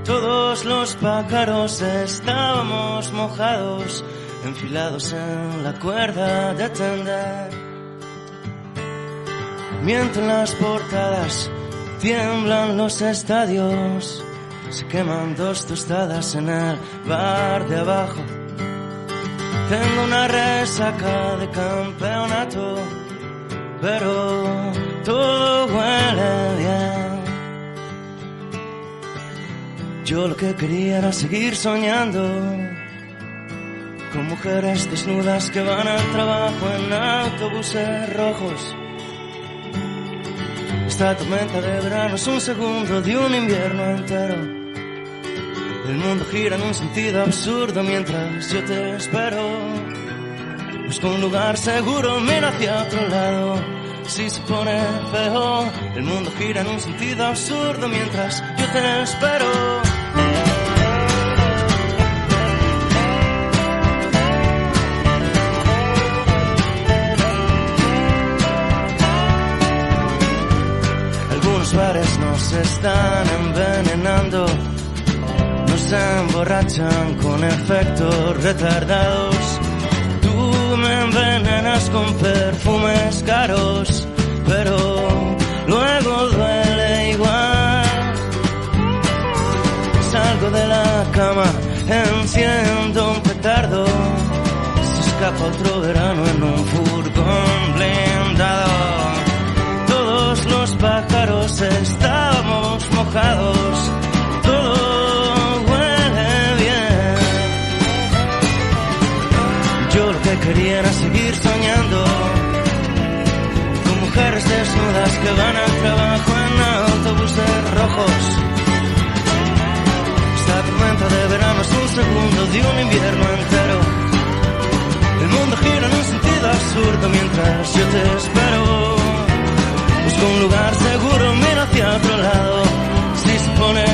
Todos los pájaros estábamos mojados, enfilados en la cuerda de tender. Mientras las portadas tiemblan los estadios, se queman 2 tostadas en el bar de abajo. Tengo una resaca de campeonato, pero todo huele bien. Yo lo que quería era seguir soñando con mujeres desnudas que van al trabajo en autobuses rojos. Esta tormenta de verano es un segundo de un invierno entero. El mundo gira en un sentido absurdo mientras yo te espero. Busco un lugar seguro, mira hacia otro lado. Si se pone feo, el mundo gira en un sentido absurdo mientras yo te espero. Algunos bares nos están envenenando, nos emborrachan con efectos retardados. Tú me envenenas con perfumes caros, pero luego duele igual. Salgo de la cama, enciendo un petardo, se escapa otro verano en un furgón blindado. Todos los pájaros estábamos mojados, todo huele bien. Yo lo que quería era seguir soñando con mujeres desnudas que van al trabajo en autobuses rojos. Esta tormenta de verano es un segundo de un invierno entero. El mundo gira en un sentido absurdo mientras yo te espero. Busco un lugar seguro, mira hacia otro lado. Si se pone